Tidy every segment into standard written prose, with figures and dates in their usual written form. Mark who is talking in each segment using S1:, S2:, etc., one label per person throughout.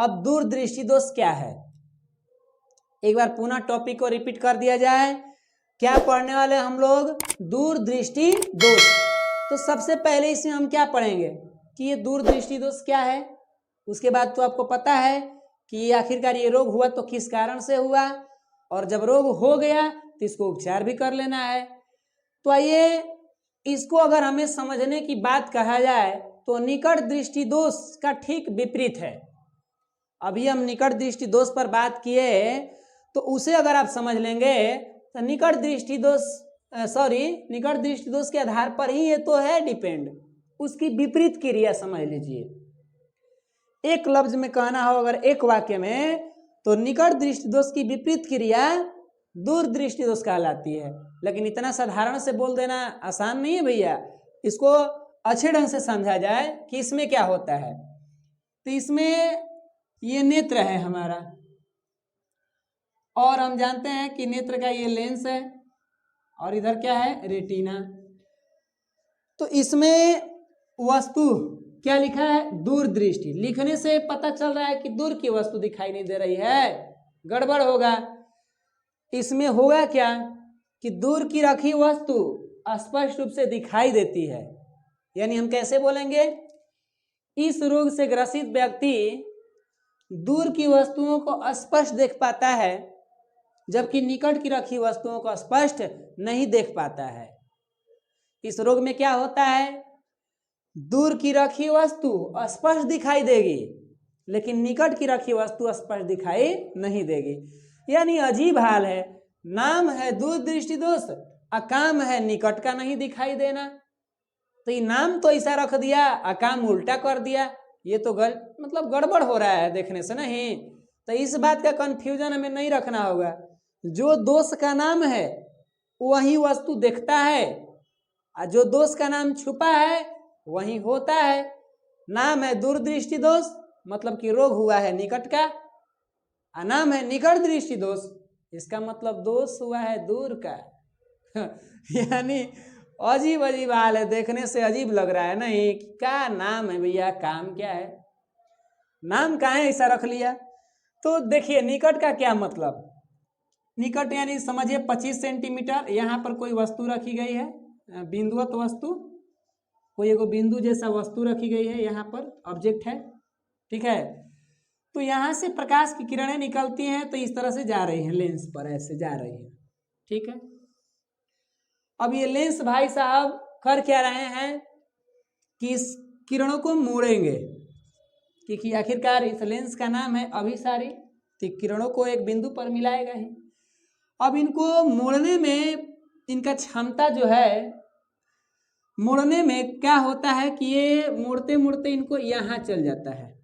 S1: अब दूरदृष्टि दोष क्या है, एक बार पुनः टॉपिक को रिपीट कर दिया जाए। क्या पढ़ने वाले हम लोग? दूरदृष्टि दोष। तो सबसे पहले इसमें हम क्या पढ़ेंगे कि ये दूरदृष्टि दोष क्या है। उसके बाद तो आपको पता है कि आखिरकार ये रोग हुआ तो किस कारण से हुआ, और जब रोग हो गया तो इसको उपचार भी कर लेना है। तो आइए, इसको अगर हमें समझने की बात कहा जाए तो निकट दृष्टि दोष का ठीक विपरीत है। अभी हम निकट दृष्टि दोष पर बात किए, तो उसे अगर आप समझ लेंगे तो निकट दृष्टि दोष के आधार पर ही ये तो है डिपेंड, उसकी विपरीत क्रिया समझ लीजिए। एक लफ्ज में कहना हो अगर एक वाक्य में, तो निकट दृष्टि दोष की विपरीत क्रिया दूर दृष्टि दोष कहलाती है। लेकिन इतना साधारण से बोल देना आसान नहीं है भैया, इसको अच्छे ढंग से समझा जाए कि इसमें क्या होता है। तो इसमें ये नेत्र है हमारा, और हम जानते हैं कि नेत्र का ये लेंस है, और इधर क्या है? रेटिना। तो इसमें वस्तु क्या लिखा है? दूरदृष्टि। लिखने से पता चल रहा है कि दूर की वस्तु दिखाई नहीं दे रही है, गड़बड़ होगा। इसमें होगा क्या कि दूर की रखी वस्तु स्पष्ट रूप से दिखाई देती है। यानी हम कैसे बोलेंगे? इस रोग से ग्रसित व्यक्ति दूर की वस्तुओं को स्पष्ट देख पाता है, जबकि निकट की रखी वस्तुओं को स्पष्ट नहीं देख पाता है। इस रोग में क्या होता है? दूर की रखी वस्तु स्पष्ट दिखाई देगी, लेकिन निकट की रखी वस्तु स्पष्ट दिखाई नहीं देगी। यानी अजीब हाल है, नाम है दूरदृष्टि दोष और काम है निकट का नहीं दिखाई देना। तो ये नाम तो ऐसा रख दिया और काम उल्टा कर दिया, ये तो मतलब गड़बड़ हो रहा है देखने से नहीं। तो इस बात का कंफ्यूजन हमें नहीं रखना होगा। जो दोष का नाम है वही वस्तु देखता है, और जो दोष का नाम छुपा है वही होता है। नाम है दूरदृष्टि दोष, मतलब कि रोग हुआ है निकट का, और नाम है निकट दृष्टि दोष, इसका मतलब दोष हुआ है दूर का। यानी अजीब अजीब हाल है, देखने से अजीब लग रहा है नहीं। क्या नाम है भैया, काम क्या है? नाम कहाँ है ऐसा रख लिया। तो देखिए निकट का क्या मतलब, निकट यानी समझिए 25 सेंटीमीटर यहाँ पर कोई वस्तु रखी गई है, बिंदुवत वस्तु, कोई एगो बिंदु जैसा वस्तु रखी गई है, यहाँ पर ऑब्जेक्ट है, ठीक है। तो यहाँ से प्रकाश की किरणें निकलती हैं, तो इस तरह से जा रही हैं लेंस पर, ऐसे जा रही हैं, ठीक है। अब ये लेंस भाई साहब कर क्या रहे हैं कि इस किरणों को मोड़ेंगे, क्योंकि आखिरकार इस लेंस का नाम है अभिसारी, तो किरणों को एक बिंदु पर मिलाएगा ही। अब इनको मोड़ने में इनका क्षमता जो है, मोड़ने में क्या होता है कि ये मोड़ते मोड़ते इनको यहाँ चल जाता है,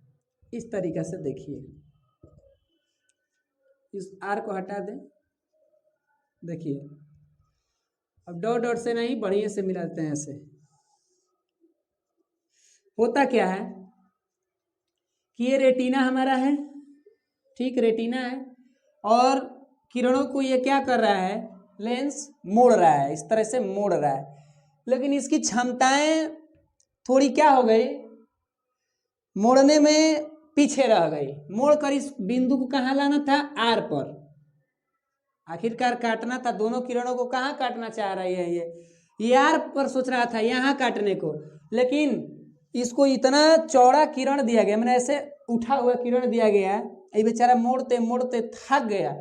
S1: इस तरीक़ा से। देखिए इस आर को हटा दें, देखिए अब डॉट डॉट से नहीं, बढ़िया से मिलाते हैं ऐसे। होता क्या है कि ये रेटिना हमारा है, ठीक, रेटिना है, और किरणों को ये क्या कर रहा है? लेंस मोड़ रहा है, इस तरह से मोड़ रहा है। लेकिन इसकी क्षमताएं थोड़ी क्या हो गई, मोड़ने में पीछे रह गई। मोड़कर इस बिंदु को कहाँ लाना था? आर पर। आखिरकार काटना था, दोनों किरणों को कहाँ काटना चाह रही है ये आर पर सोच रहा था यहाँ काटने को, लेकिन इसको इतना चौड़ा किरण दिया गया, मैंने ऐसे उठा हुआ किरण दिया गया, ये बेचारा मोड़ते मोड़ते थक गया,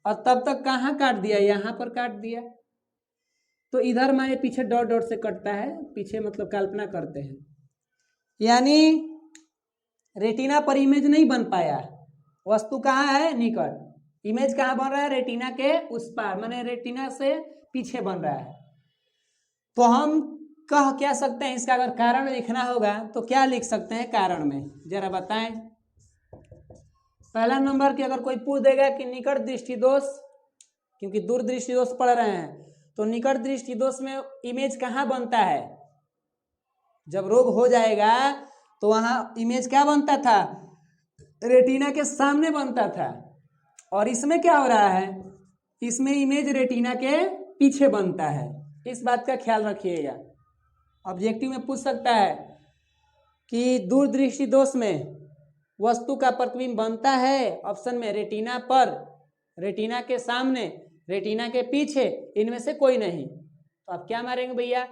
S1: और तब तक कहाँ काट दिया? यहाँ पर काट दिया। तो इधर हमारे पीछे डॉट डॉट से कटता है, पीछे मतलब कल्पना करते हैं, यानी रेटिना पर इमेज नहीं बन पाया। वस्तु कहाँ है? निकट। इमेज कहाँ बन रहा है? रेटिना के उस पार, माने रेटिना से पीछे बन रहा है। तो हम कह क्या सकते हैं, इसका अगर कारण लिखना होगा तो क्या लिख सकते हैं कारण में, जरा बताएं। पहला नंबर की अगर कोई पूछ देगा कि निकट दृष्टि दोष, क्योंकि दूर दृष्टि दोष पढ़ रहे हैं, तो निकट दृष्टि दोष में इमेज कहाँ बनता है? जब रोग हो जाएगा तो वहां इमेज क्या बनता था? रेटिना के सामने बनता था। और इसमें क्या हो रहा है? इसमें इमेज रेटिना के पीछे बनता है। इस बात का ख्याल रखिएगा। ऑब्जेक्टिव में पूछ सकता है कि दूरदृष्टि दोष में वस्तु का प्रतिबिंब बनता है? ऑप्शन में रेटिना पर, रेटिना के सामने, रेटिना के पीछे, इनमें से कोई नहीं। तो आप क्या मारेंगे भैया?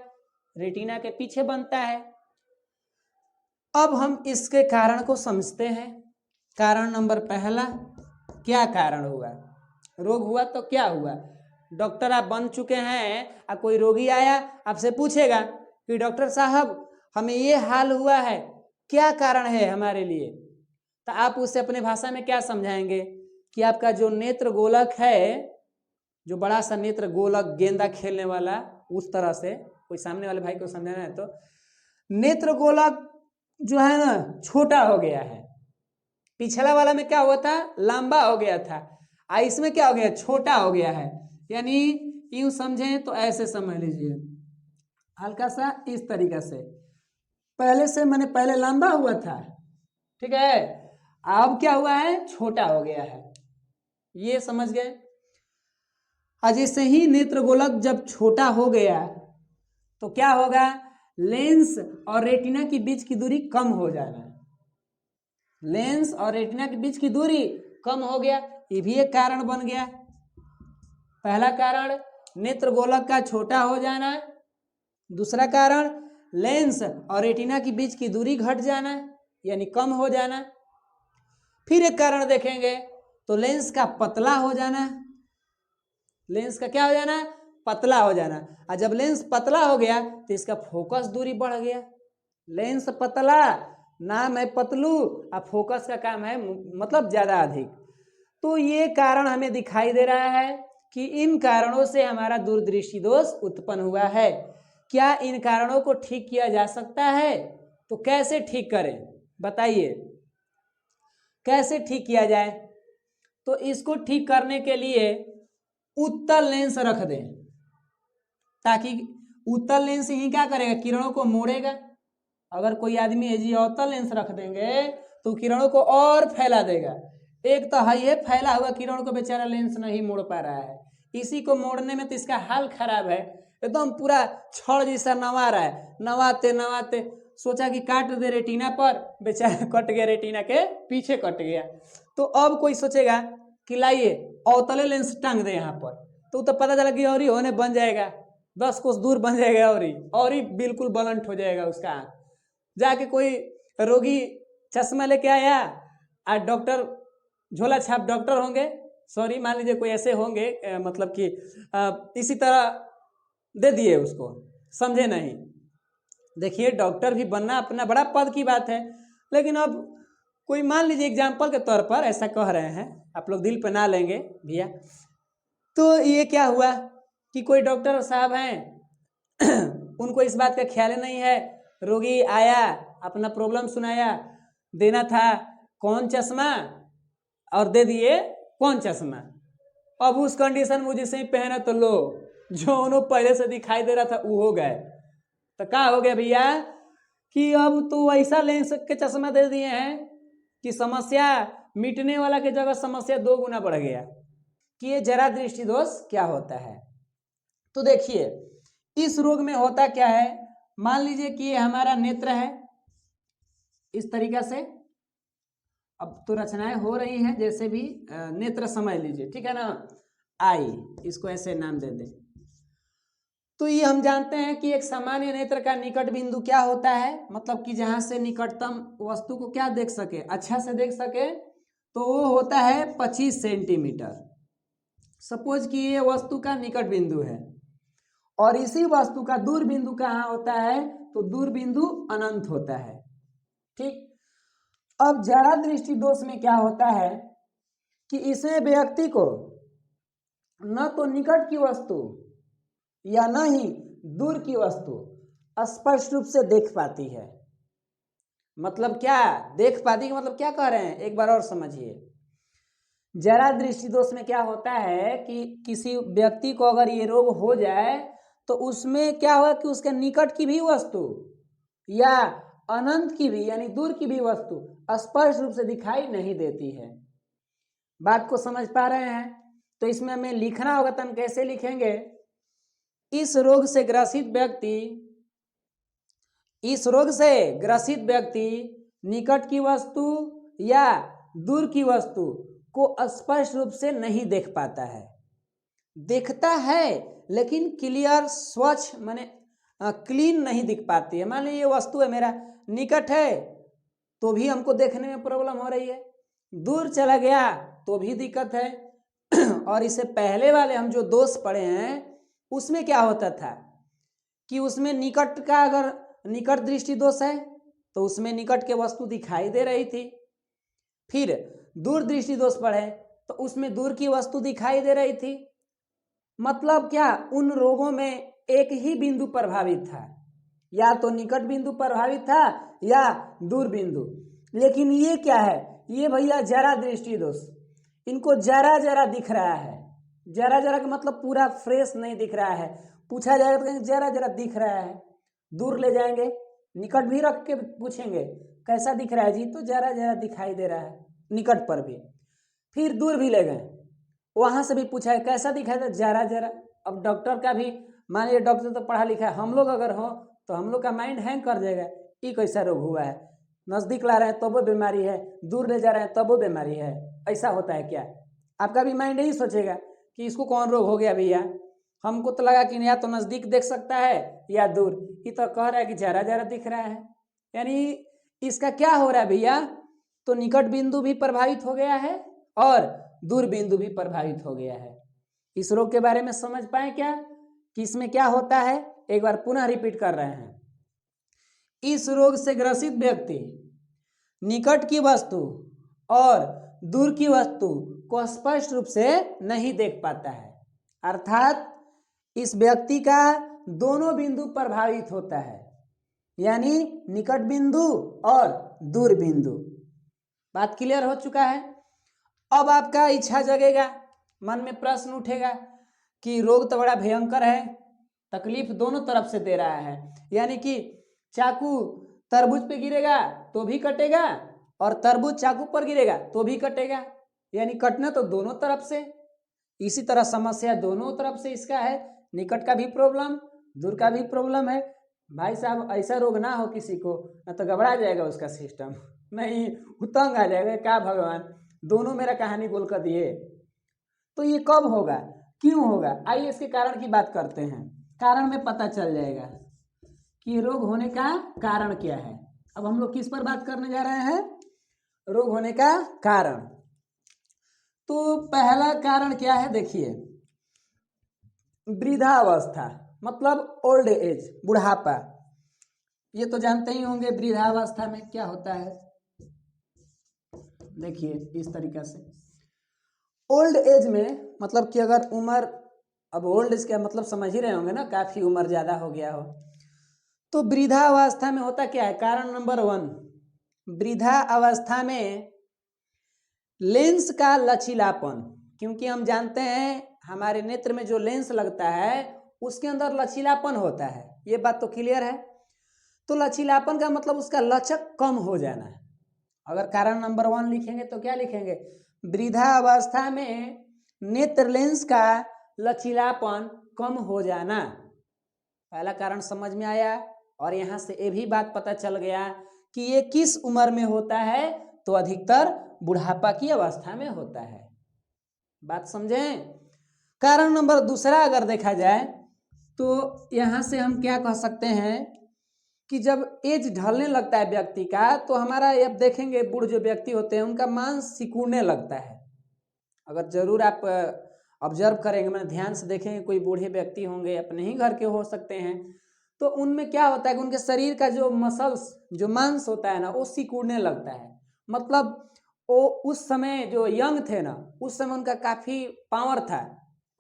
S1: रेटिना के पीछे बनता है। अब हम इसके कारण को समझते हैं। कारण नंबर पहला, क्या कारण हुआ? रोग हुआ तो क्या हुआ? डॉक्टर आप बन चुके हैं और कोई रोगी आया आपसे पूछेगा कि डॉक्टर साहब हमें ये हाल हुआ है, क्या कारण है हमारे लिए? तो आप उसे अपने भाषा में क्या समझाएंगे कि आपका जो नेत्र गोलक है, जो बड़ा सा नेत्र गोलक गेंदा खेलने वाला, उस तरह से कोई सामने वाले भाई को समझाना है तो नेत्र गोलक जो है ना छोटा हो गया है। पिछला वाला में क्या हुआ था? लंबा हो गया था, और इसमें क्या हो गया? छोटा हो गया है। यानी यूं समझें तो ऐसे समझ लीजिए, हल्का सा इस तरीका से, पहले से मैंने पहले लंबा हुआ था, ठीक है, अब क्या हुआ है? छोटा हो गया है। ये समझ गए? जैसे ही नेत्र गोलक जब छोटा हो गया तो क्या होगा? लेंस और रेटिना के बीच की दूरी कम हो जाना। लेंस और रेटिना के बीच की दूरी कम हो गया, ये भी एक कारण बन गया। पहला कारण नेत्र गोलक का छोटा हो जाना, दूसरा कारण लेंस और रेटिना के बीच की दूरी घट जाना यानी कम हो जाना। फिर एक कारण देखेंगे तो लेंस का पतला हो जाना। लेंस का क्या हो जाना? पतला हो जाना। और जब लेंस पतला हो गया तो इसका फोकस दूरी बढ़ गया। लेंस पतला, नाम है पतलू, और फोकस का काम है मतलब ज्यादा अधिक। तो ये कारण हमें दिखाई दे रहा है कि इन कारणों से हमारा दूरदृष्टि दोष उत्पन्न हुआ है। क्या इन कारणों को ठीक किया जा सकता है? तो कैसे ठीक करें बताइए, कैसे ठीक किया जाए? तो इसको ठीक करने के लिए उत्तल लेंस रख दें, ताकि उत्तल लेंस ही क्या करेगा? किरणों को मोड़ेगा। अगर कोई आदमी है जी अवतल लेंस रख देंगे तो किरणों को और फैला देगा। एक तो है ये फैला हुआ किरणों को बेचारा लेंस नहीं मोड़ पा रहा है, इसी को मोड़ने में तो इसका हाल खराब है, एकदम पूरा छड़ जैसा नवा रहा है। नवाते नवाते सोचा कि काट दे रेटिना पर, बेचारा कट गया, रेटिना के पीछे कट गया। तो अब कोई सोचेगा कि लाइए अवतले लेंस टांग दे यहाँ पर, तो पता चला कि और ही होने बन जाएगा, 10 कोस दूर बन जाएगा और ही बिल्कुल ब्लंट हो जाएगा उसका आँख। जाके कोई रोगी चश्मा लेके आया और डॉक्टर झोला छाप डॉक्टर होंगे, सॉरी मान लीजिए कोई ऐसे होंगे मतलब कि इसी तरह दे दिए उसको, समझे नहीं। देखिए डॉक्टर भी बनना अपना बड़ा पद की बात है, लेकिन अब कोई मान लीजिए एग्जाम्पल के तौर पर ऐसा कह रहे हैं, आप लोग दिल पे ना लेंगे भैया। तो ये क्या हुआ कि कोई डॉक्टर साहब हैं उनको इस बात का ख्याल नहीं है, रोगी आया अपना प्रॉब्लम सुनाया, देना था कौन चश्मा और दे दिए कौन चश्मा। अब उस कंडीशन में जैसे ही पहना तो लो जो उन्होंने पहले से दिखाई दे रहा था वो हो गए। तो क्या हो गया भैया कि अब तो ऐसा लेंस के चश्मा दे दिए हैं कि समस्या मिटने वाला के जगह समस्या 2 गुना बढ़ गया। कि ये जरा दृष्टि दोष क्या होता है? तो देखिए इस रोग में होता क्या है, मान लीजिए कि ये हमारा नेत्र है इस तरीका से, अब तो रचनाएं हो रही हैं जैसे भी नेत्र समझ लीजिए, ठीक है ना, आई इसको ऐसे नाम दे दे। तो ये हम जानते हैं कि एक सामान्य नेत्र का निकट बिंदु क्या होता है, मतलब कि जहां से निकटतम वस्तु को क्या देख सके, अच्छा से देख सके, तो वो होता है 25 सेंटीमीटर। सपोज कि ये वस्तु का निकट बिंदु है और इसी वस्तु का दूर बिंदु कहाँ होता है, तो दूर बिंदु अनंत होता है। ठीक, अब जरा दृष्टि दोष में क्या होता है कि इसमें व्यक्ति को न तो निकट की वस्तु या न ही दूर की वस्तु स्पष्ट रूप से देख पाती है। मतलब क्या देख पाती है, मतलब क्या कह रहे हैं, एक बार और समझिए। जरा दृष्टि दोष में क्या होता है कि किसी व्यक्ति को अगर ये रोग हो जाए तो उसमें क्या होगा कि उसके निकट की भी वस्तु या अनंत की भी यानी दूर की भी वस्तु स्पष्ट रूप से दिखाई नहीं देती है। बात को समझ पा रहे हैं? तो इसमें हमें लिखना होगा, तो हम कैसे लिखेंगे, इस रोग से ग्रसित व्यक्ति निकट की वस्तु या दूर की वस्तु को स्पष्ट रूप से नहीं देख पाता है। देखता है लेकिन क्लियर, स्वच्छ माने क्लीन नहीं दिख पाती है। मान लीजिए ये वस्तु है, मेरा निकट है तो भी हमको देखने में प्रॉब्लम हो रही है, दूर चला गया तो भी दिक्कत है। और इससे पहले वाले हम जो दोष पढ़े हैं उसमें क्या होता था कि उसमें निकट का, अगर निकट दृष्टि दोष है तो उसमें निकट के वस्तु दिखाई दे रही थी। फिर दूर दृष्टि दोष पढ़े तो उसमें दूर की वस्तु दिखाई दे रही थी। मतलब क्या, उन रोगों में एक ही बिंदु प्रभावित था, या तो निकट बिंदु प्रभावित था या दूर बिंदु। लेकिन ये क्या है, ये भैया जरा दृष्टि दोष, इनको जरा जरा दिख रहा है। जरा जरा का मतलब पूरा फ्रेश नहीं दिख रहा है। पूछा जाएगा तो जरा जरा दिख रहा है। दूर ले जाएंगे, निकट भी रख के पूछेंगे कैसा दिख रहा है जी, तो जरा जरा दिखाई दे रहा है निकट पर भी। फिर दूर भी ले गए, वहां से भी पूछा है कैसा दिखाई दे, जरा जरा। अब डॉक्टर का भी, मान लीजिए डॉक्टर तो पढ़ा लिखा है, हम लोग अगर हो तो हम लोग का माइंड हैंग कर जाएगा, ये कैसा रोग हुआ है, नजदीक ला रहे हैं तो वो बीमारी है, दूर ले जा रहे हैं तब वो बीमारी है। ऐसा होता है क्या? आपका भी माइंड यही सोचेगा कि इसको कौन रोग हो गया भैया। हमको तो लगा कि या तो नजदीक देख सकता है या दूर, ये तो कह रहा है कि जरा जरा दिख रहा है। यानी इसका क्या हो रहा है भैया, तो निकट बिंदु भी प्रभावित हो गया है और दूर बिंदु भी प्रभावित हो गया है। इस रोग के बारे में समझ पाए क्या कि इसमें क्या होता है? एक बार पुनः रिपीट कर रहे हैं। इस रोग से ग्रसित व्यक्ति निकट की वस्तु और दूर की वस्तु को स्पष्ट रूप से नहीं देख पाता है, अर्थात इस व्यक्ति का दोनों बिंदु प्रभावित होता है, यानी निकट बिंदु और दूर बिंदु। बात क्लियर हो चुका है। अब आपका इच्छा जगेगा, मन में प्रश्न उठेगा कि रोग तो बड़ा भयंकर है, तकलीफ दोनों तरफ से दे रहा है। यानी कि चाकू तरबूज पे गिरेगा तो भी कटेगा और तरबूज चाकू पर गिरेगा तो भी कटेगा, यानी कटना तो दोनों तरफ से। इसी तरह समस्या दोनों तरफ से इसका है, निकट का भी प्रॉब्लम, दूर का भी प्रॉब्लम है। भाई साहब ऐसा रोग ना हो किसी को, ना तो घबरा जाएगा उसका सिस्टम, नहीं तंग आ जाएगा, क्या भगवान दोनों मेरा कहानी बोल कर दिए। तो ये कब होगा, क्यों होगा? आइए इसके कारण की बात करते हैं। कारण में पता चल जाएगा कि रोग होने का कारण क्या है। अब हम लोग किस पर बात करने जा रहे हैं? रोग होने का कारण। तो पहला कारण क्या है, देखिए, वृद्धावस्था मतलब ओल्ड एज, बुढ़ापा। ये तो जानते ही होंगे वृद्धावस्था में क्या होता है। देखिए इस तरीका से ओल्ड एज में मतलब कि अगर उम्र, अब ओल्ड एज का मतलब समझ ही रहे होंगे ना, काफी उम्र ज्यादा हो गया हो। तो वृद्धावस्था में होता क्या है? कारण नंबर 1, वृद्धावस्था में लेंस का लचीलापन, क्योंकि हम जानते हैं हमारे नेत्र में जो लेंस लगता है उसके अंदर लचीलापन होता है, ये बात तो क्लियर है। तो लचीलापन का मतलब उसका लचक कम हो जाना है। अगर कारण नंबर 1 लिखेंगे तो क्या लिखेंगे? वृद्धावस्था में नेत्र लेंस का लचीलापन कम हो जाना। पहला कारण समझ में आया। और यहाँ से ये भी बात पता चल गया कि ये किस उम्र में होता है, तो अधिकतर बुढ़ापा की अवस्था में होता है। बात समझें? कारण नंबर 2 अगर देखा जाए तो यहाँ से हम क्या कह सकते हैं कि जब एज ढलने लगता है व्यक्ति का, तो हमारा अब देखेंगे बूढ़ जो व्यक्ति होते हैं उनका मांस सिकुड़ने लगता है। अगर जरूर आप ऑब्जर्व करेंगे, मैंने ध्यान से देखेंगे, कोई बूढ़े व्यक्ति होंगे, अपने ही घर के हो सकते हैं, तो उनमें क्या होता है कि उनके शरीर का जो मसल्स, जो मांस होता है ना, वो सिकुड़ने लगता है। मतलब वो उस समय जो यंग थे ना, उस समय उनका काफी पावर था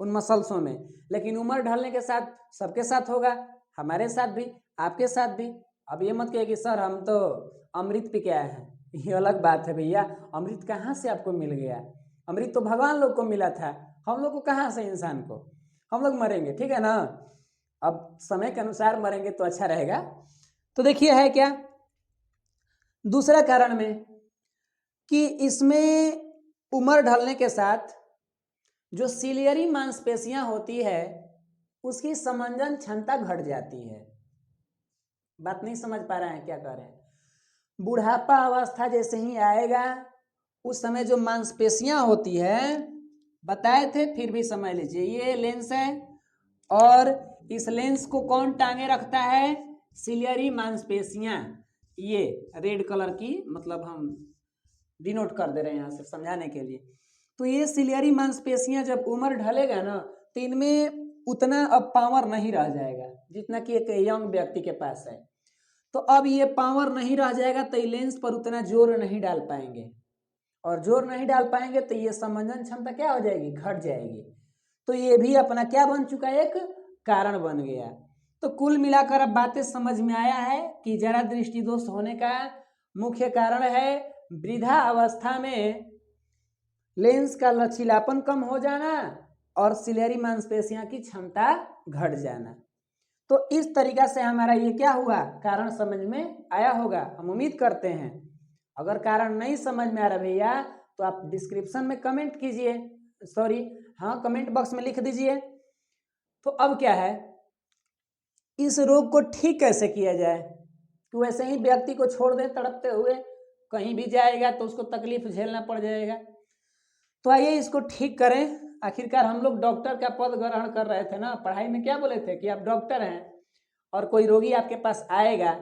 S1: उन मसल्सों में, लेकिन उम्र ढलने के साथ सबके साथ होगा, हमारे साथ भी, आपके साथ भी। अब ये मत कहिए कि सर हम तो अमृत पी के आए हैं, ये अलग बात है भैया। अमृत कहाँ से आपको मिल गया? अमृत तो भगवान लोग को मिला था, हम लोग को कहाँ से, इंसान को। हम लोग मरेंगे, ठीक है ना, अब समय के अनुसार मरेंगे तो अच्छा रहेगा। तो देखिए है क्या दूसरा कारण में कि इसमें उम्र ढलने के साथ जो सिलियरी मांसपेशियां होती है उसकी समंजन क्षमता घट जाती है। बात नहीं समझ पा रहे हैं, क्या कह रहे हैं? बुढ़ापा अवस्था जैसे ही आएगा उस समय जो मांसपेशियां होती है, बताए थे फिर भी समझ लीजिए, ये लेंस है और इस लेंस को कौन टांगे रखता है? सिलियरी मांसपेशियां। ये रेड कलर की, मतलब हम डिनोट कर दे रहे हैं यहाँ से समझाने के लिए। तो ये सिलियरी मांसपेशियां जब उम्र ढलेगा ना तो इनमें उतना अब पावर नहीं रह जाएगा जितना कि एक यंग व्यक्ति के पास है। तो अब ये पावर नहीं रह जाएगा तो लेंस पर उतना जोर नहीं डाल पाएंगे, और जोर नहीं डाल पाएंगे तो ये संवेदन क्षमता क्या हो जाएगी? घट जाएगी। तो ये भी अपना क्या बन चुका है? एक कारण बन गया। तो कुल मिलाकर अब बातें समझ में आया है कि जरा दृष्टि दोष होने का मुख्य कारण है वृद्धा अवस्था में लेंस का लचीलापन कम हो जाना और सिलियरी मांसपेशियां की क्षमता घट जाना। तो इस तरीका से हमारा ये क्या हुआ? कारण समझ में आया होगा, हम उम्मीद करते हैं। अगर कारण नहीं समझ में आ रहा भैया तो आप डिस्क्रिप्शन में कमेंट कीजिए, कमेंट बॉक्स में लिख दीजिए। तो अब क्या है, इस रोग को ठीक कैसे किया जाए? कि वैसे ही व्यक्ति को छोड़ दें तड़पते हुए, कहीं भी जाएगा तो उसको तकलीफ झेलना पड़ जाएगा। तो आइए इसको ठीक करें। आखिरकार हम लोग डॉक्टर का पद ग्रहण कर रहे थे ना, पढ़ाई में क्या बोले थे कि आप डॉक्टर हैं और कोई रोगी आपके पास आएगा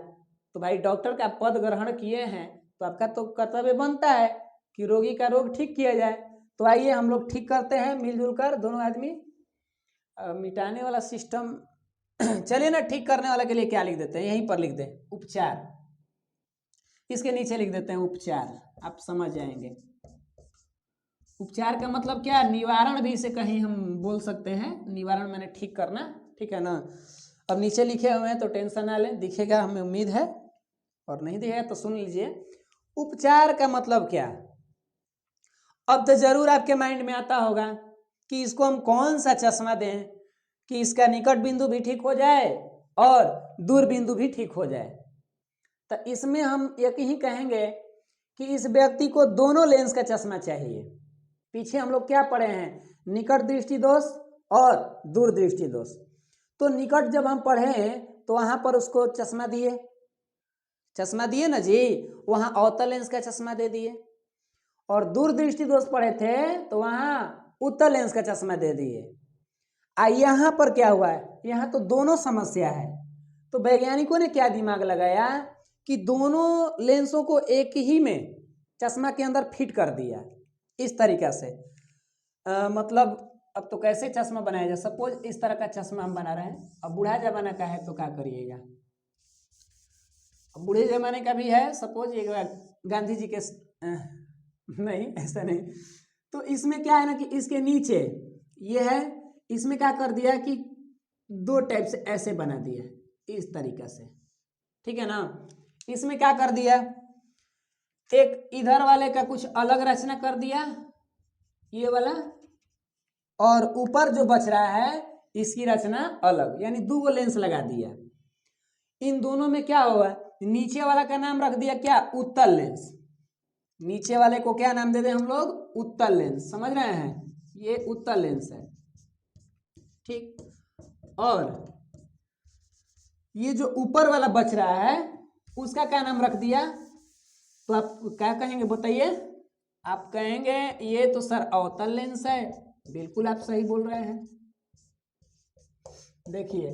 S1: तो भाई डॉक्टर का पद ग्रहण किए हैं तो आपका तो कर्तव्य बनता है कि रोगी का रोग ठीक किया जाए। तो आइए हम लोग ठीक करते हैं मिलजुल कर, दोनों आदमी। मिटाने वाला सिस्टम चलिए ना, ठीक करने वाला के लिए क्या लिख देते हैं? यहीं पर लिख दें उपचार, इसके नीचे लिख देते हैं उपचार, आप समझ जाएंगे। उपचार का मतलब क्या? निवारण भी इसे कहीं हम बोल सकते हैं, निवारण मैंने ठीक करना, ठीक है ना। अब नीचे लिखे हुए हैं तो टेंशन ना लें, दिखेगा हमें उम्मीद है, और नहीं दिखेगा तो सुन लीजिए। उपचार का मतलब क्या? अब तो जरूर आपके माइंड में आता होगा कि इसको हम कौन सा चश्मा दें कि इसका निकट बिंदु भी ठीक हो जाए और दूर बिंदु भी ठीक हो जाए। तो इसमें हम एक ही कहेंगे कि इस व्यक्ति को दोनों लेंस का चश्मा चाहिए। पीछे हम लोग क्या पढ़े हैं? निकट दृष्टि दोष और दूर दृष्टि दोष। तो निकट जब हम पढ़े तो वहां पर उसको चश्मा दिए ना जी, वहां अवतल लेंस का चश्मा दे दिए। और दूर दृष्टि दोष पढ़े थे तो वहां उत्तल लेंस का चश्मा दे दिए। यहाँ पर क्या हुआ है? यहाँ तो दोनों समस्या है। तो वैज्ञानिकों ने क्या दिमाग लगाया कि दोनों लेंसों को एक ही में चश्मा के अंदर फिट कर दिया इस तरीका से। मतलब अब तो कैसे चश्मा बनाया जाए? सपोज इस तरह का चश्मा हम बना रहे हैं। अब बूढ़ा जमाना का है तो क्या करिएगा? अब बूढ़े जमाने का भी है, सपोज ये गांधी जी के नहीं, ऐसा नहीं। तो इसमें क्या है ना कि इसके नीचे ये है, इसमें क्या कर दिया कि दो टाइप से ऐसे बना दिया इस तरीका से, ठीक है ना। इसमें क्या कर दिया, एक इधर वाले का कुछ अलग रचना कर दिया ये वाला, और ऊपर जो बच रहा है इसकी रचना अलग, यानी दो लेंस लगा दिया। इन दोनों में क्या हुआ, नीचे वाला का नाम रख दिया क्या? उत्तल लेंस। नीचे वाले को क्या नाम दे दें हम लोग? उत्तल लेंस। समझ रहे हैं? ये उत्तल लेंस है, ठीक। और ये जो ऊपर वाला बच रहा है उसका क्या नाम रख दिया? तो आप क्या कहेंगे बताइए? आप कहेंगे ये तो सर अवतल लेंस है। बिल्कुल आप सही बोल रहे हैं। देखिए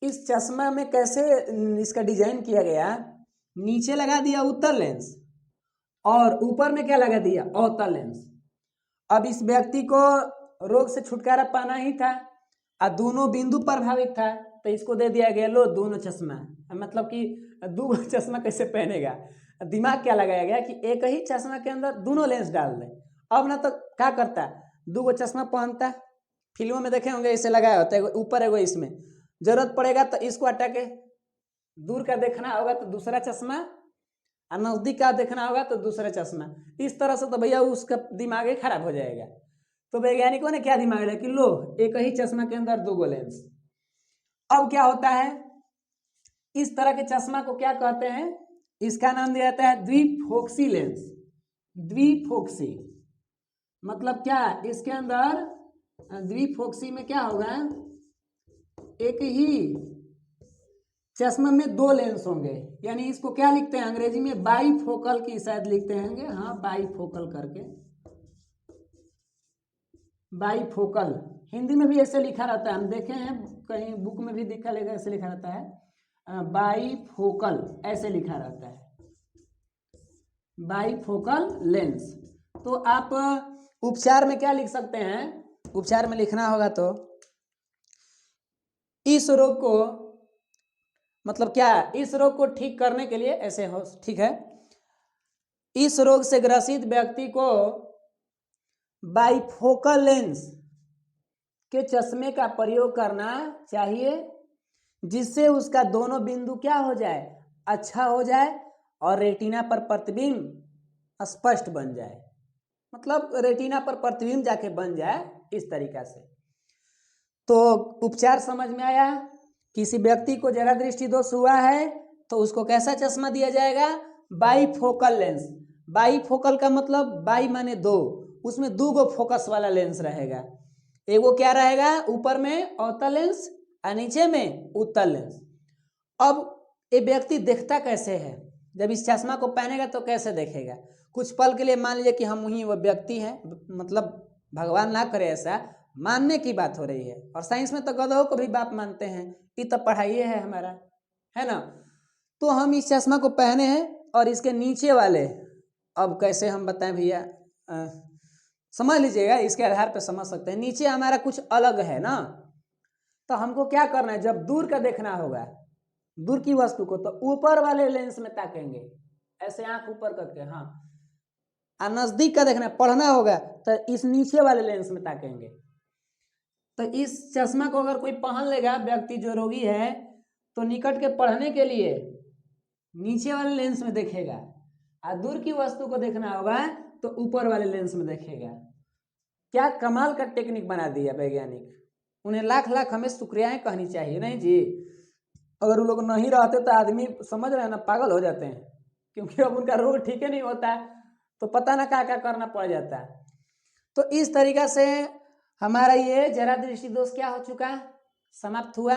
S1: इस चश्मा में कैसे इसका डिजाइन किया गया, नीचे लगा दिया उत्तल लेंस और ऊपर में क्या लगा दिया? अवतल लेंस। अब इस व्यक्ति को रोग से छुटकारा पाना ही था और दोनों बिंदु प्रभावित था, तो इसको दे दिया गया लो दोनों चश्मा। मतलब कि दो चश्मा कैसे पहनेगा? दिमाग क्या लगाया गया कि एक ही चश्मा के अंदर दोनों लेंस डाल दे। अब ना तो क्या करता, दो चश्मा पहनता। फिल्मों में देखे होंगे इसे लगाया होता है, ऊपर है वो, इसमें जरूरत पड़ेगा तो इसको हटा के दूर का देखना होगा तो दूसरा चश्मा, और नजदीक का देखना होगा तो दूसरा चश्मा। इस तरह से तो भैया उसका दिमाग ही खराब हो जाएगा। तो वैज्ञानिकों ने क्या दिमाग लगाया कि लो एक ही चश्मा के अंदर दो लेंस। अब क्या होता है, इस तरह के चश्मा को क्या कहते हैं? इसका नाम दिया जाता है द्विफोक्सी लेंस। द्विफोक्सी मतलब क्या? इसके अंदर द्विफोक्सी में क्या होगा, एक ही चश्मा में दो लेंस होंगे, यानी इसको क्या लिखते हैं अंग्रेजी में, बाईफोकल की शायद लिखते होंगे, हाँ बाईफोकल करके, बाईफोकल हिंदी में भी ऐसे लिखा रहता है, हम देखे हैं कहीं बुक में भी दिखा लेगा, ऐसे लिखा रहता है बाईफोकल, ऐसे लिखा रहता है बाईफोकल लेंस। तो आप उपचार में क्या लिख सकते हैं, उपचार में लिखना होगा तो इस रोग को, मतलब क्या, इस रोग को ठीक करने के लिए ऐसे हो, ठीक है, इस रोग से ग्रसित व्यक्ति को बाईफोकल लेंस के चश्मे का प्रयोग करना चाहिए, जिससे उसका दोनों बिंदु क्या हो जाए, अच्छा हो जाए और रेटिना पर प्रतिबिंब स्पष्ट बन जाए, मतलब रेटिना पर प्रतिबिंब जाके बन जाए इस तरीका से। तो उपचार समझ में आया। किसी व्यक्ति को जरा दृष्टि दोष हुआ है तो उसको कैसा चश्मा दिया जाएगा, बाईफोकल लेंस। बाईफोकल का मतलब बाई माने दो, उसमें दो गो फोकस वाला लेंस रहेगा, एगो क्या रहेगा ऊपर में अवतल लेंस और नीचे में उत्तल लेंस। अब ये व्यक्ति देखता कैसे है, जब इस चश्मा को पहनेगा तो कैसे देखेगा, कुछ पल के लिए मान लीजिए कि हम ही वो व्यक्ति हैं, मतलब भगवान ना करे ऐसा, मानने की बात हो रही है, और साइंस में तो गधों को भी बाप मानते हैं, ये तो पढ़ाई है हमारा, है ना। तो हम इस चश्मा को पहने हैं और इसके नीचे वाले, अब कैसे हम बताएं भैया, समझ लीजिएगा, इसके आधार पर समझ सकते हैं, नीचे हमारा कुछ अलग है ना, तो हमको क्या करना है, जब दूर का देखना होगा, दूर की वस्तु को, तो ऊपर वाले लेंस में ताकेंगे, ऐसे आंख ऊपर करके, हाँ, और नजदीक का देखना, पढ़ना होगा तो इस नीचे वाले लेंस में ताकेंगे। तो इस चश्मा को अगर कोई पहन लेगा व्यक्ति जो रोगी है, तो निकट के पढ़ने के लिए नीचे वाले लेंस में देखेगा, और दूर की वस्तु को देखना होगा तो ऊपर वाले लेंस में देखेगा। क्या कमाल का टेक्निक बना दिया वैज्ञानिक, उन्हें लाख लाख हमें शुक्रियाएं कहनी चाहिए, नहीं जी। अगर वो लोग नहीं रहते तो आदमी समझ रहे हैं ना, पागल हो जाते हैं, क्योंकि अब उनका रोग ठीक ही नहीं होता तो पता ना क्या क्या करना पड़ जाता है। तो इस तरीका से हमारा ये जरा दृष्टि दोष क्या हो चुका है, समाप्त हुआ।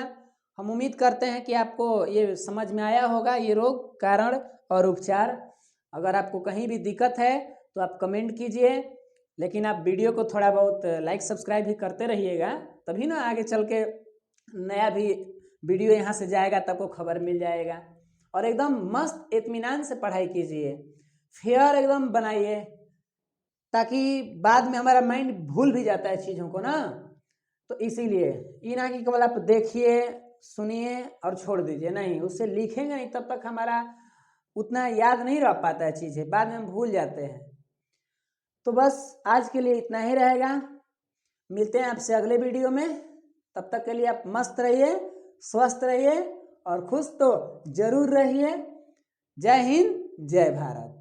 S1: हम उम्मीद करते हैं कि आपको ये समझ में आया होगा, ये रोग, कारण और उपचार। अगर आपको कहीं भी दिक्कत है तो आप कमेंट कीजिए, लेकिन आप वीडियो को थोड़ा बहुत लाइक सब्सक्राइब भी करते रहिएगा, तभी ना आगे चल के नया भी वीडियो यहाँ से जाएगा तब को खबर मिल जाएगा। और एकदम मस्त इत्मीनान से पढ़ाई कीजिए, फेयर एकदम बनाइए, ताकि बाद में हमारा माइंड भूल भी जाता है चीज़ों को ना, तो इसीलिए ये ना कि केवल आप देखिए सुनिए और छोड़ दीजिए, नहीं, उससे लिखेंगे नहीं तब तक हमारा उतना याद नहीं रह पाता है चीज़ें, बाद में हम भूल जाते हैं। तो बस आज के लिए इतना ही रहेगा, मिलते हैं आपसे अगले वीडियो में, तब तक के लिए आप मस्त रहिए, स्वस्थ रहिए और खुश तो जरूर रहिए। जय हिंद, जय भारत।